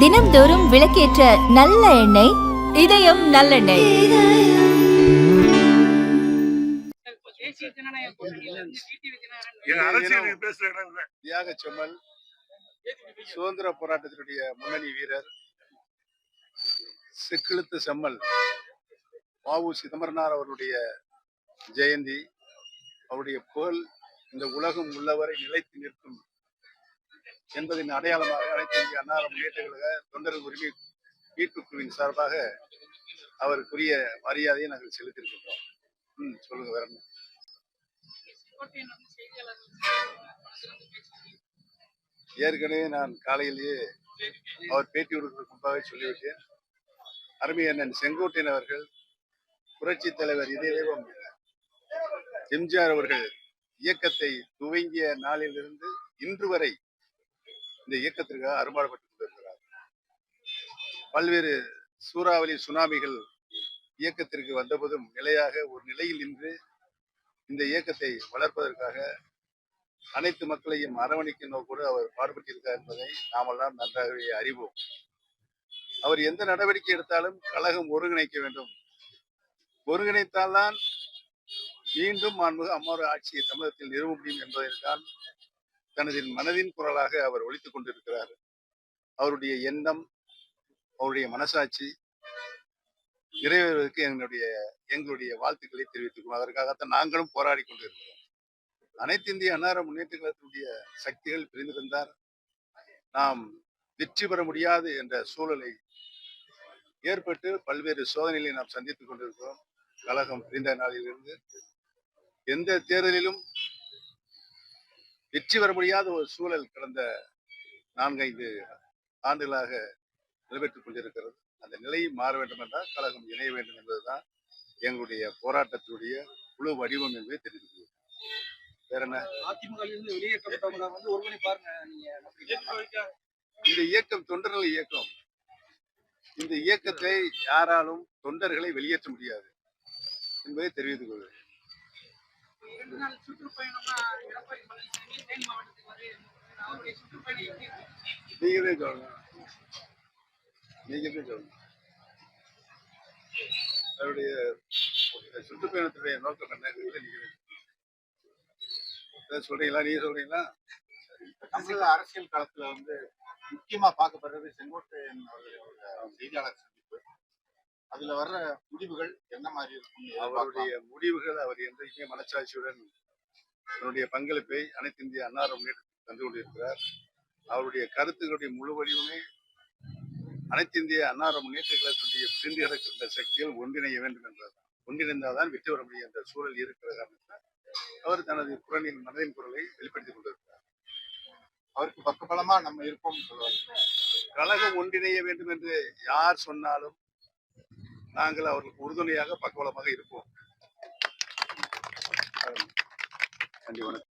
தினம்தோறும் விளக்கேற்ற நல்ல எண்ணெய் இதயம் நல்லெண்ணெய். தியாக செம்மல் சுதந்திர போராட்டத்தினுடைய முன்னணி வீரர் செக்கிழுத்து செம்மல் வ.உ. சிதம்பரனார் அவருடைய ஜெயந்தி. அவருடைய புகழ் இந்த உலகம் உள்ளவரை நிலைத்து நிற்கும் என்பதின் அடையாளமாக அனைத்து இந்திய அண்ணா முன்னேற்ற கழக தொண்டர்கள் உரிமை மீட்பு குழுவின் சார்பாக அவருக்குரிய மரியாதையை நாங்கள் செலுத்தியிருக்கின்றோம். சொல்லுங்க வேற என்ன? ஏற்கனவே நான் காலையிலேயே அவர் பேட்டி கொடுப்பதற்கு முன்பாக சொல்லிவிட்டேன். அருமை அண்ணன் செங்கோட்டையன் அவர்கள், புரட்சி தலைவர் இதயம் எம்ஜிஆர் அவர்கள் இயக்கத்தை துவங்கிய நாளிலிருந்து இன்று வரை இந்த இயக்கத்திற்காக அரும்பாடுபட்டுக் கொண்டிருக்கிறார். பல்வேறு சூறாவளி சுனாமிகள் இயக்கத்திற்கு வந்தபோதும் நிலையாக ஒரு நிலையில் நின்று இந்த இயக்கத்தை வளர்ப்பதற்காக அனைத்து மக்களையும் அரவணைக்கும் நோக்கோடு அவர் பாடுபட்டிருக்கார் என்பதை நாமெல்லாம் நன்றாகவே அறிவோம். அவர் எந்த நடவடிக்கை எடுத்தாலும் கழகம் ஒருங்கிணைக்க வேண்டும், ஒருங்கிணைத்தால்தான் மீண்டும் அம்மாவோட ஆட்சியை தமிழகத்தில் நிறுவ முடியும் என்பதற்கான் தனது மனதின் குரலாக அவர் ஒலித்துக் கொண்டிருக்கிறார். அவருடைய எண்ணம், அவருடைய மனசாட்சி நிறைவேறுவதற்கு எங்களுடைய வாழ்த்துக்களை தெரிவித்துக் அதற்காகத்தான் நாங்களும் போராடி கொண்டிருக்கிறோம். அனைத்து இந்திய அண்ணா முன்னேற்ற கழகத்தினுடைய சக்திகள் பிரிந்திருந்தார் நாம் வெற்றி பெற முடியாது என்ற சூழலை ஏற்பட்டு பல்வேறு சோதனைகளை நாம் சந்தித்துக் கொண்டிருக்கிறோம். கழகம் பிரிந்த நாளிலிருந்து எந்த தேர்தலிலும் வெற்றி பெற முடியாத ஒரு சூழல் கடந்த 4-5 ஆண்டுகளாக நிறைவேற்றிக் கொண்டிருக்கிறது. அந்த நிலையை மாற வேண்டும் என்றால் கழகம் இணைய வேண்டும் என்பதுதான் எங்களுடைய போராட்டத்தினுடைய குழு வடிவம் என்பதை தெரிவித்துள்ளது. வேற என்ன? இந்த இயக்கம் தொண்டர்கள் இயக்கம். இந்த இயக்கத்தை யாராலும் தொண்டர்களை வெளியேற்ற முடியாது என்பதை தெரிவித்துக் கொள்கிறேன். நீங்களே சொல்லணும். அவருடைய சுற்றுப்பயணத்துடைய நோக்கம் என்ன சொல்றீங்களா? நீங்க சொல்றீங்களா? தமிழக அரசியல் களத்துல முக்கியமா பார்க்கப்படுறது செங்கோட்டையன் அவர்களுடைய செய்தியாளர் சந்திப்பு. அதுல வர்ற முடிவுகள் என்ன மாதிரி இருக்கும்? அவருடைய முடிவுகள், அவர் என்றைக்குமே மனச்சாட்சியுடன் தன்னுடைய பங்களிப்பை அனைத்து இந்திய அண்ணா முன்னேற்றத்தில் தந்து கொண்டிருக்கிறார். அவருடைய கருத்துக்களுடைய முழு வடிவமே அனைத்து இந்திய அண்ணா முன்னேற்ற கழகத்துடைய பிரிந்து கிடக்கின்ற சக்திகள் ஒன்றிணைய வேண்டும் என்றார். ஒன்றிணைந்தால்தான் வெற்றி பெற முடியும் என்ற சூழல் இருக்கிற காரணத்தால் அவர் தனது மனதின் குரலை வெளிப்படுத்திக் கொண்டிருக்கிறார். அவருக்கு பக்கபலமா நம்ம இருப்போம் சொல்லுவார். கழகம் ஒன்றிணைய வேண்டும் என்று யார் சொன்னாலும் நாங்கள் அவர்களுக்கு உறுதுணையாக பக்கபலமாக இருப்போம். நன்றி, வணக்கம்.